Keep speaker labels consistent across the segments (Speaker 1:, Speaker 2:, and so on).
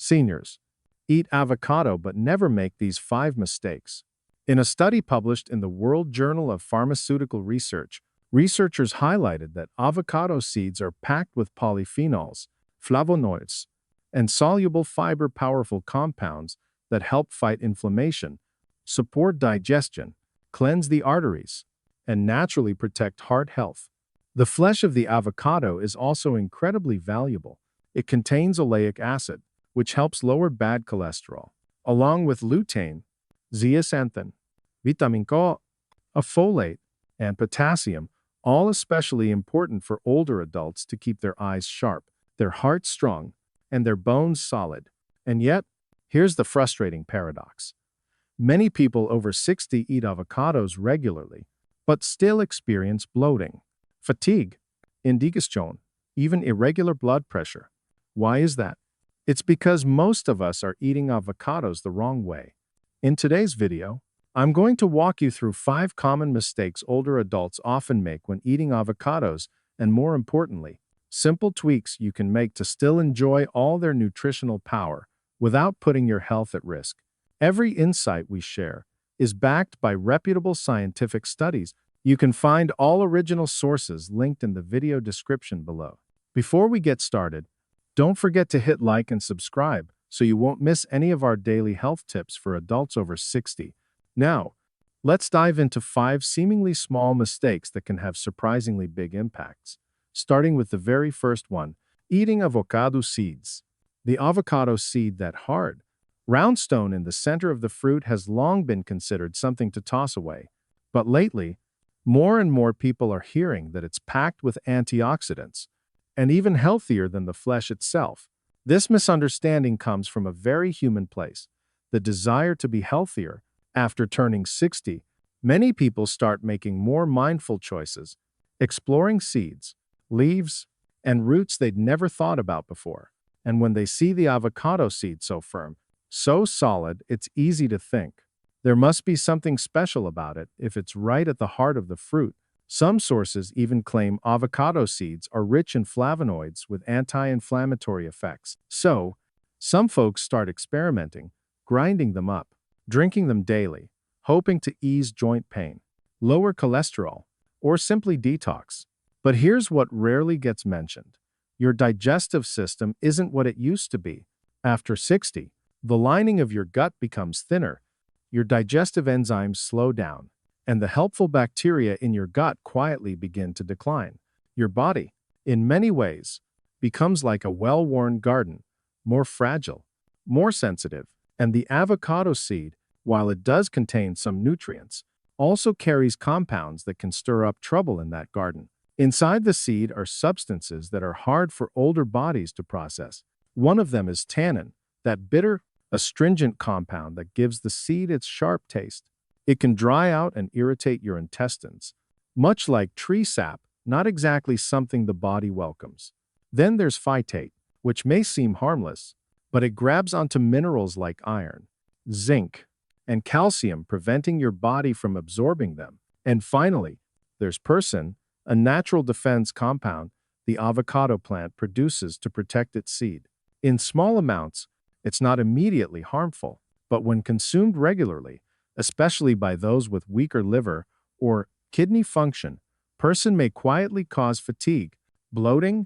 Speaker 1: Seniors, eat avocado but never make these 5 mistakes. In a study published in the World Journal of Pharmaceutical Research, researchers highlighted that avocado seeds are packed with polyphenols, flavonoids, and soluble fiber powerful compounds that help fight inflammation, support digestion, cleanse the arteries, and naturally protect heart health. The flesh of the avocado is also incredibly valuable. It contains oleic acid, which helps lower bad cholesterol, along with lutein, zeaxanthin, vitamin K, a folate, and potassium, all especially important for older adults to keep their eyes sharp, their hearts strong, and their bones solid. And yet, here's the frustrating paradox. Many people over 60 eat avocados regularly, but still experience bloating, fatigue, indigestion, even irregular blood pressure. Why is that? It's because most of us are eating avocados the wrong way. In today's video, I'm going to walk you through 5 common mistakes older adults often make when eating avocados, and more importantly, simple tweaks you can make to still enjoy all their nutritional power without putting your health at risk. Every insight we share is backed by reputable scientific studies. You can find all original sources linked in the video description below. Before we get started, don't forget to hit like and subscribe so you won't miss any of our daily health tips for adults over 60. Now, let's dive into 5 seemingly small mistakes that can have surprisingly big impacts. Starting with the very first one, eating avocado seeds. The avocado seed, that hard, round stone in the center of the fruit, has long been considered something to toss away. But lately, more and more people are hearing that it's packed with antioxidants, and even healthier than the flesh itself. This misunderstanding comes from a very human place, the desire to be healthier. After turning 60, many people start making more mindful choices, exploring seeds, leaves, and roots they'd never thought about before. And when they see the avocado seed so firm, so solid, it's easy to think, there must be something special about it if it's right at the heart of the fruit. Some sources even claim avocado seeds are rich in flavonoids with anti-inflammatory effects. So, some folks start experimenting, grinding them up, drinking them daily, hoping to ease joint pain, lower cholesterol, or simply detox. But here's what rarely gets mentioned. Your digestive system isn't what it used to be. After 60, the lining of your gut becomes thinner, your digestive enzymes slow down, and the helpful bacteria in your gut quietly begin to decline. Your body, in many ways, becomes like a well-worn garden, more fragile, more sensitive. And the avocado seed, while it does contain some nutrients, also carries compounds that can stir up trouble in that garden. Inside the seed are substances that are hard for older bodies to process. One of them is tannin, that bitter, astringent compound that gives the seed its sharp taste. It can dry out and irritate your intestines, much like tree sap, not exactly something the body welcomes. Then there's phytate, which may seem harmless, but it grabs onto minerals like iron, zinc, and calcium, preventing your body from absorbing them. And finally, there's persin, a natural defense compound the avocado plant produces to protect its seed. In small amounts, it's not immediately harmful, but when consumed regularly, especially by those with weaker liver or kidney function, persin may quietly cause fatigue, bloating,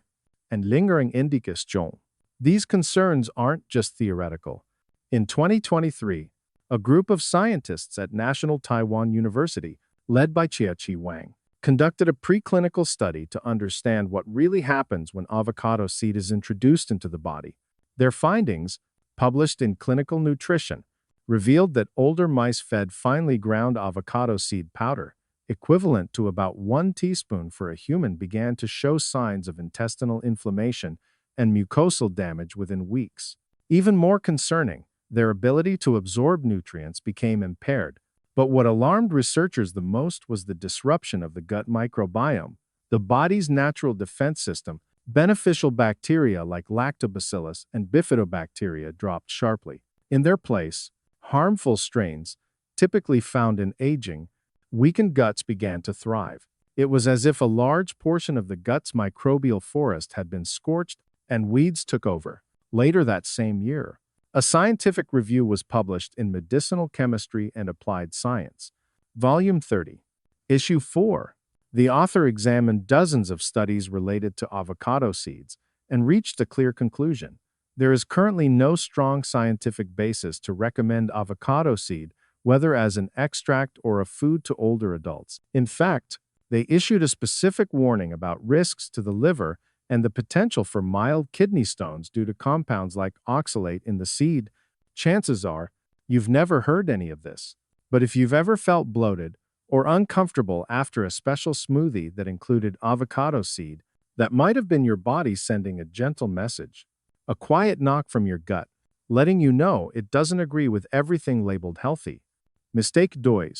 Speaker 1: and lingering indigestion. These concerns aren't just theoretical. In 2023, a group of scientists at National Taiwan University, led by Chia-Chi Wang, conducted a preclinical study to understand what really happens when avocado seed is introduced into the body. Their findings, published in Clinical Nutrition, revealed that older mice fed finely ground avocado seed powder, equivalent to about 1 teaspoon for a human, began to show signs of intestinal inflammation and mucosal damage within weeks. Even more concerning, their ability to absorb nutrients became impaired. But what alarmed researchers the most was the disruption of the gut microbiome, the body's natural defense system. Beneficial bacteria like lactobacillus and bifidobacteria dropped sharply. In their place, harmful strains, typically found in aging, weakened guts began to thrive. It was as if a large portion of the gut's microbial forest had been scorched and weeds took over. Later that same year, A scientific review was published in Medicinal Chemistry and Applied Science, Volume 30, Issue 4. The author examined dozens of studies related to avocado seeds and reached a clear conclusion. There is currently no strong scientific basis to recommend avocado seed, whether as an extract or a food to older adults. In fact, they issued a specific warning about risks to the liver and the potential for mild kidney stones due to compounds like oxalate in the seed. Chances are, you've never heard any of this. But if you've ever felt bloated or uncomfortable after a special smoothie that included avocado seed, that might have been your body sending a gentle message. A quiet knock from your gut, letting you know it doesn't agree with everything labeled healthy. Mistake 2.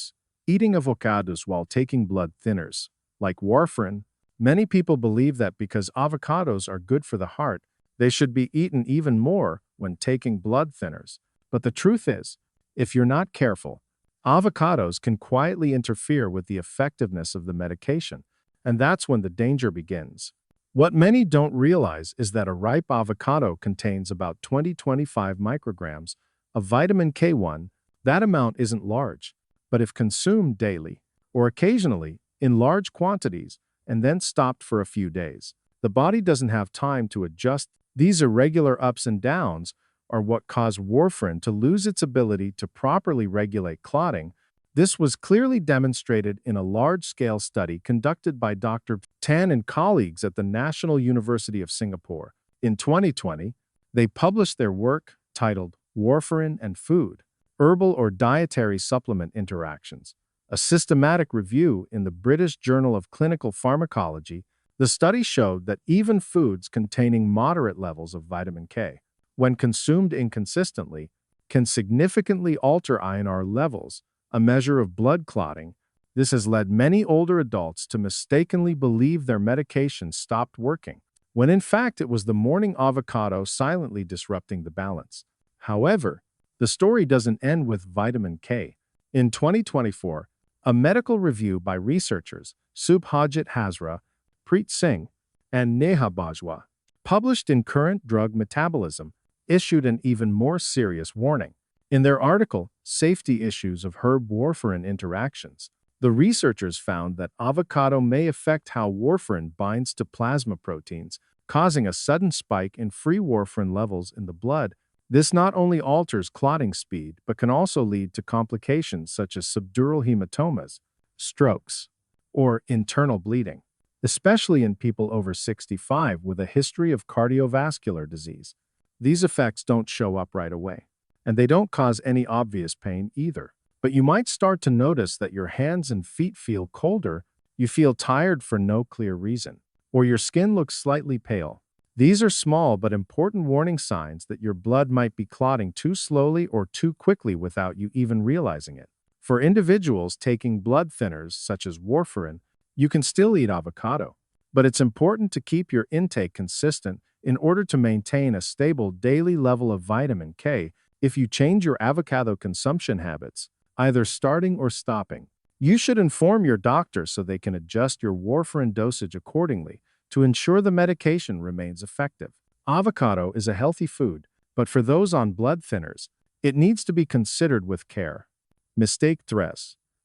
Speaker 1: Eating avocados while taking blood thinners. Like warfarin, many people believe that because avocados are good for the heart, they should be eaten even more when taking blood thinners. But the truth is, if you're not careful, avocados can quietly interfere with the effectiveness of the medication, and that's when the danger begins. What many don't realize is that a ripe avocado contains about 20-25 micrograms of vitamin K1. That amount isn't large, but if consumed daily, or occasionally, in large quantities, and then stopped for a few days, the body doesn't have time to adjust. These irregular ups and downs are what cause warfarin to lose its ability to properly regulate clotting. This was clearly demonstrated in a large-scale study conducted by Dr. Tan and colleagues at the National University of Singapore. In 2020, they published their work titled Warfarin and Food, Herbal or Dietary Supplement Interactions, a systematic review in the British Journal of Clinical Pharmacology. The study showed that even foods containing moderate levels of vitamin K, when consumed inconsistently, can significantly alter INR levels, a measure of blood clotting. This has led many older adults to mistakenly believe their medication stopped working, when in fact it was the morning avocado silently disrupting the balance. However, the story doesn't end with vitamin K. In 2024, a medical review by researchers Subhajit Hazra, Preet Singh, and Neha Bajwa, published in Current Drug Metabolism, issued an even more serious warning. In their article, Safety Issues of Herb Warfarin Interactions, the researchers found that avocado may affect how warfarin binds to plasma proteins, causing a sudden spike in free warfarin levels in the blood. This not only alters clotting speed, but can also lead to complications such as subdural hematomas, strokes, or internal bleeding, especially in people over 65 with a history of cardiovascular disease. These effects don't show up right away, and they don't cause any obvious pain either. But you might start to notice that your hands and feet feel colder, you feel tired for no clear reason, or your skin looks slightly pale. These are small but important warning signs that your blood might be clotting too slowly or too quickly without you even realizing it. For individuals taking blood thinners such as warfarin, you can still eat avocado, but it's important to keep your intake consistent in order to maintain a stable daily level of vitamin K. If you change your avocado consumption habits, either starting or stopping, you should inform your doctor so they can adjust your warfarin dosage accordingly to ensure the medication remains effective. Avocado is a healthy food, but for those on blood thinners, it needs to be considered with care. Mistake 3.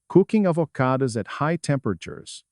Speaker 1: Cooking avocados at high temperatures.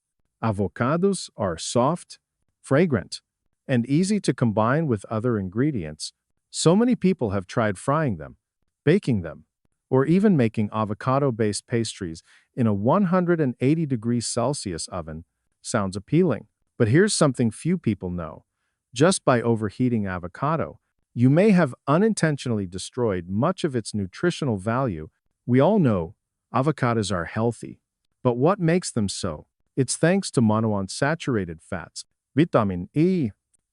Speaker 1: Avocados are soft, fragrant, and easy to combine with other ingredients. So many people have tried frying them, baking them, or even making avocado-based pastries in a 180 degrees Celsius oven. Sounds appealing, but here's something few people know. Just by overheating avocado, you may have unintentionally destroyed much of its nutritional value. We all know avocados are healthy, but what makes them so? It's thanks to monounsaturated fats, vitamin E,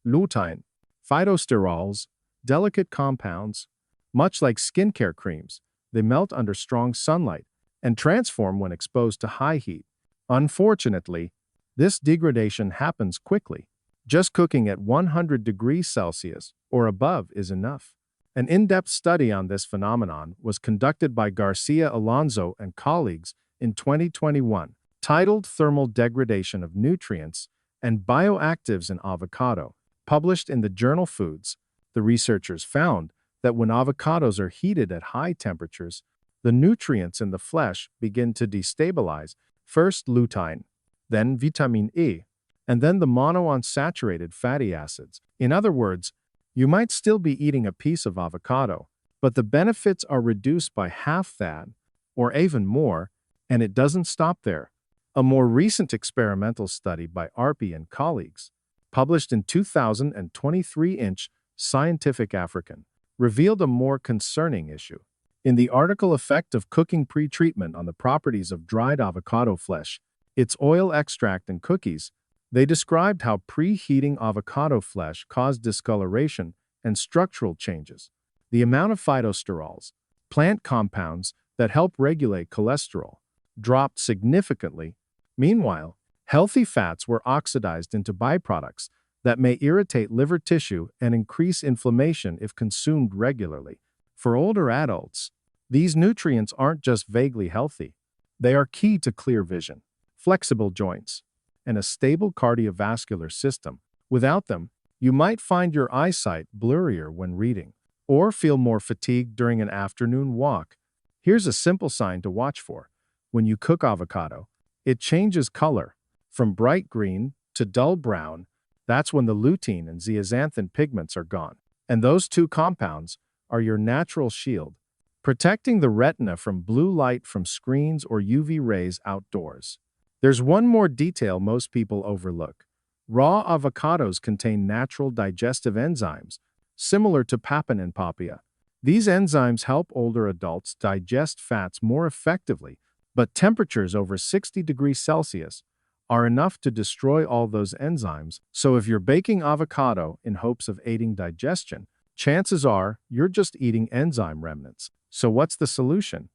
Speaker 1: lutein, phytosterols, delicate compounds. Much like skincare creams, they melt under strong sunlight and transform when exposed to high heat. Unfortunately, this degradation happens quickly. Just cooking at 100 degrees Celsius or above is enough. An in-depth study on this phenomenon was conducted by Garcia Alonso and colleagues in 2021, titled Thermal Degradation of Nutrients and Bioactives in Avocado, published in the journal Foods. The researchers found that when avocados are heated at high temperatures, the nutrients in the flesh begin to destabilize, first lutein, then vitamin E, and then the monounsaturated fatty acids. In other words, you might still be eating a piece of avocado, but the benefits are reduced by half that, or even more, and it doesn't stop there. A more recent experimental study by Arpi and colleagues, published in 2023 Inch Scientific African, revealed a more concerning issue. In the article Effect of Cooking Pre-Treatment on the Properties of Dried Avocado Flesh, its oil extract and cookies, they described how preheating avocado flesh caused discoloration and structural changes. The amount of phytosterols, plant compounds that help regulate cholesterol, dropped significantly. Meanwhile, healthy fats were oxidized into byproducts that may irritate liver tissue and increase inflammation if consumed regularly. For older adults, these nutrients aren't just vaguely healthy. They are key to clear vision, flexible joints, and a stable cardiovascular system. Without them, you might find your eyesight blurrier when reading, or feel more fatigued during an afternoon walk. Here's a simple sign to watch for. When you cook avocado, it changes color from bright green to dull brown. That's when the lutein and zeaxanthin pigments are gone. And those two compounds are your natural shield, protecting the retina from blue light from screens or UV rays outdoors. There's one more detail most people overlook. Raw avocados contain natural digestive enzymes, similar to papain and papaya. These enzymes help older adults digest fats more effectively, but temperatures over 60 degrees Celsius are enough to destroy all those enzymes. So if you're baking avocado in hopes of aiding digestion, chances are you're just eating enzyme remnants. So what's the solution?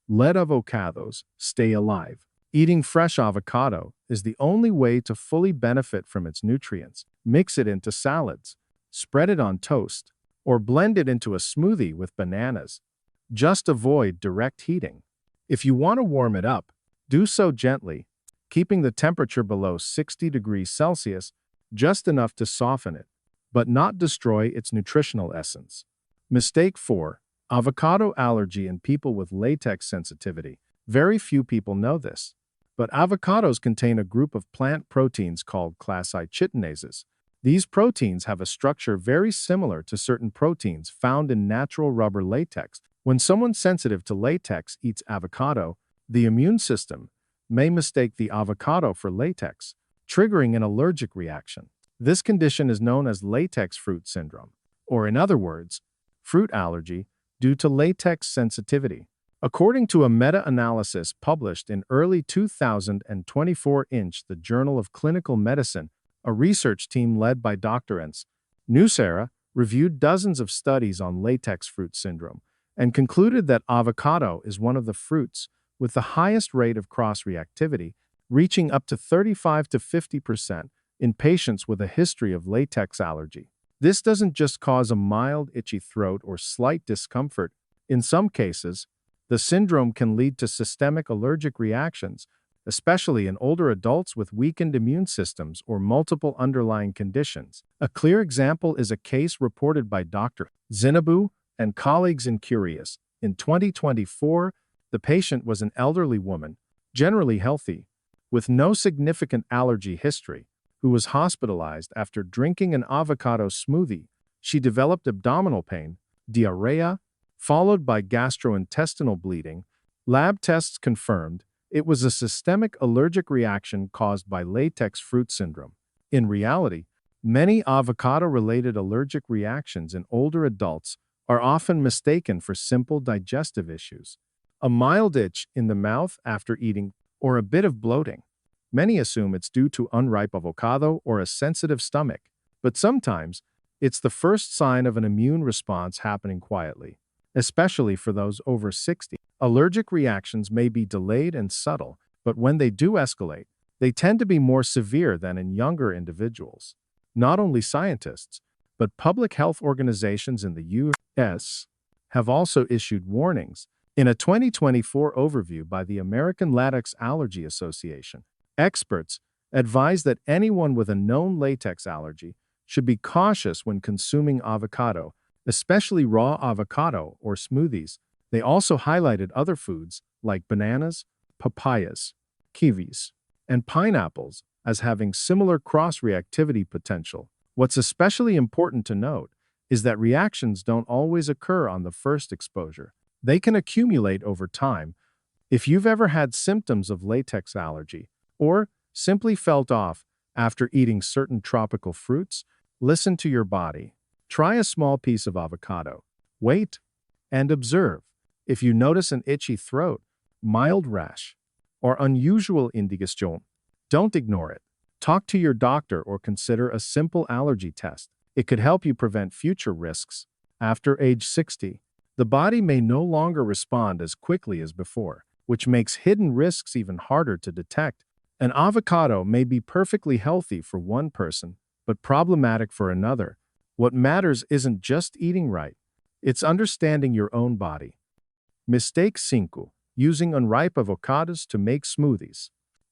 Speaker 1: Let avocados stay alive. Eating fresh avocado is the only way to fully benefit from its nutrients. Mix it into salads, spread it on toast, or blend it into a smoothie with bananas. Just avoid direct heating. If you want to warm it up, do so gently, keeping the temperature below 60 degrees Celsius, just enough to soften it, but not destroy its nutritional essence. Mistake 4. Avocado allergy in people with latex sensitivity. Very few people know this, but avocados contain a group of plant proteins called class I chitinases. These proteins have a structure very similar to certain proteins found in natural rubber latex. When someone sensitive to latex eats avocado, the immune system may mistake the avocado for latex, triggering an allergic reaction. This condition is known as latex fruit syndrome, or in other words, fruit allergy due to latex sensitivity. According to a meta-analysis published in early 2024 Inch the Journal of Clinical Medicine, a research team led by Dr. Ens Nusera reviewed dozens of studies on latex fruit syndrome and concluded that avocado is one of the fruits with the highest rate of cross-reactivity, reaching up to 35 to 50% in patients with a history of latex allergy. This doesn't just cause a mild itchy throat or slight discomfort. In some cases, the syndrome can lead to systemic allergic reactions, especially in older adults with weakened immune systems or multiple underlying conditions. A clear example is a case reported by Dr. Zinabu and colleagues in Curious. In 2024, the patient was an elderly woman, generally healthy, with no significant allergy history, who was hospitalized after drinking an avocado smoothie. She developed abdominal pain, diarrhea, followed by gastrointestinal bleeding. Lab tests confirmed it was a systemic allergic reaction caused by latex fruit syndrome. In reality, many avocado-related allergic reactions in older adults are often mistaken for simple digestive issues. A mild itch in the mouth after eating, or a bit of bloating. Many assume it's due to unripe avocado or a sensitive stomach, but sometimes it's the first sign of an immune response happening quietly, especially for those over 60. Allergic reactions may be delayed and subtle, but when they do escalate, they tend to be more severe than in younger individuals. Not only scientists, but public health organizations in the U.S. have also issued warnings. In a 2024 overview by the American Latex Allergy Association, experts advise that anyone with a known latex allergy should be cautious when consuming avocado, especially raw avocado or smoothies. They also highlighted other foods like bananas, papayas, kiwis, and pineapples as having similar cross-reactivity potential. What's especially important to note is that reactions don't always occur on the first exposure. They can accumulate over time. If you've ever had symptoms of latex allergy or simply felt off after eating certain tropical fruits, listen to your body. Try a small piece of avocado. Wait and observe. If you notice an itchy throat, mild rash, or unusual indigestion, don't ignore it. Talk to your doctor or consider a simple allergy test. It could help you prevent future risks. After age 60, the body may no longer respond as quickly as before, which makes hidden risks even harder to detect. An avocado may be perfectly healthy for one person, but problematic for another. What matters isn't just eating right, it's understanding your own body. Mistake 5. Using unripe avocados to make smoothies.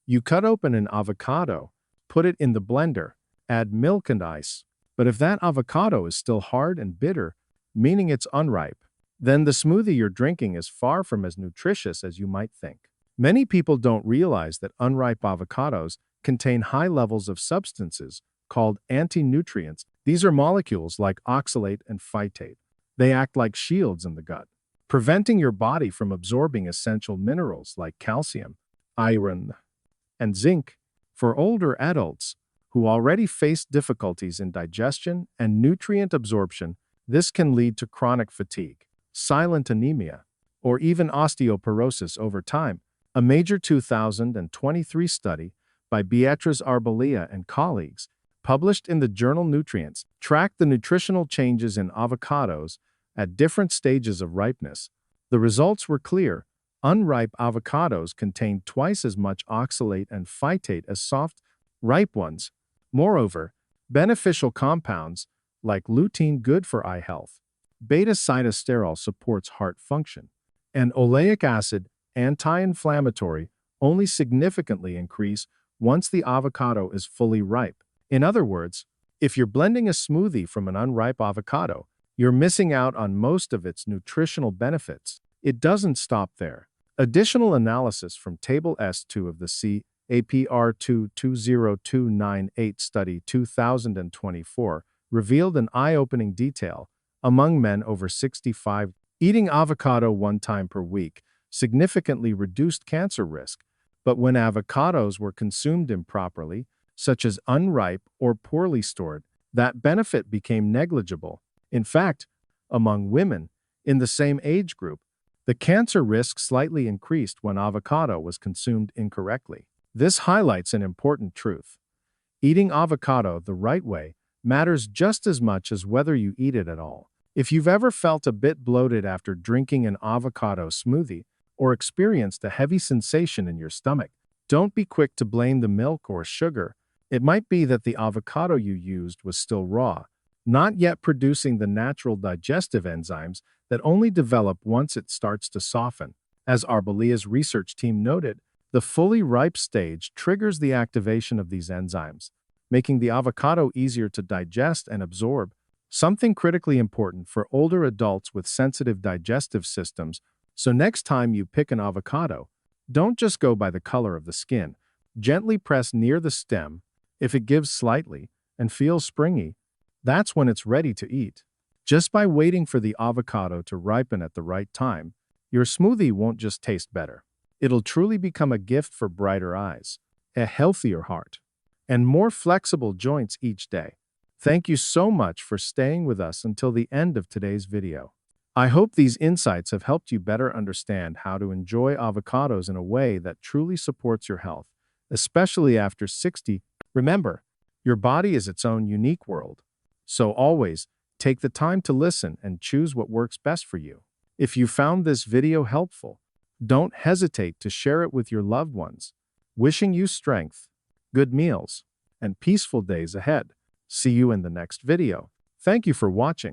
Speaker 1: You cut open an avocado, put it in the blender, add milk and ice. But if that avocado is still hard and bitter, meaning it's unripe, then the smoothie you're drinking is far from as nutritious as you might think. Many people don't realize that unripe avocados contain high levels of substances called anti-nutrients. These are molecules like oxalate and phytate. They act like shields in the gut, preventing your body from absorbing essential minerals like calcium, iron, and zinc. For older adults who already face difficulties in digestion and nutrient absorption, this can lead to chronic fatigue, silent anemia, or even osteoporosis over time. A major 2023 study by Beatriz Arbolea and colleagues, published in the journal Nutrients, tracked the nutritional changes in avocados at different stages of ripeness. The results were clear. Unripe avocados contain twice as much oxalate and phytate as soft, ripe ones. Moreover, beneficial compounds like lutein, good for eye health, beta-sitosterol supports heart function, and oleic acid, anti-inflammatory, only significantly increase once the avocado is fully ripe. In other words, if you're blending a smoothie from an unripe avocado, you're missing out on most of its nutritional benefits. It doesn't stop there. Additional analysis from Table S2 of the CAPR 220298 study 2024 revealed an eye-opening detail. Among men over 65, eating avocado one time per week significantly reduced cancer risk, but when avocados were consumed improperly, such as unripe or poorly stored, that benefit became negligible. In fact, among women in the same age group, the cancer risk slightly increased when avocado was consumed incorrectly. This highlights an important truth. Eating avocado the right way matters just as much as whether you eat it at all. If you've ever felt a bit bloated after drinking an avocado smoothie or experienced a heavy sensation in your stomach, don't be quick to blame the milk or sugar. It might be that the avocado you used was still raw, not yet producing the natural digestive enzymes that only develop once it starts to soften. As Arbalea's research team noted, the fully ripe stage triggers the activation of these enzymes, making the avocado easier to digest and absorb. Something critically important for older adults with sensitive digestive systems. So next time you pick an avocado, don't just go by the color of the skin. Gently press near the stem. If it gives slightly and feels springy, that's when it's ready to eat. Just by waiting for the avocado to ripen at the right time, your smoothie won't just taste better. It'll truly become a gift for brighter eyes, a healthier heart, and more flexible joints each day. Thank you so much for staying with us until the end of today's video. I hope these insights have helped you better understand how to enjoy avocados in a way that truly supports your health, especially after 60. Remember, your body is its own unique world, so always take the time to listen and choose what works best for you. If you found this video helpful, don't hesitate to share it with your loved ones. Wishing you strength, good meals, and peaceful days ahead. See you in the next video. Thank you for watching.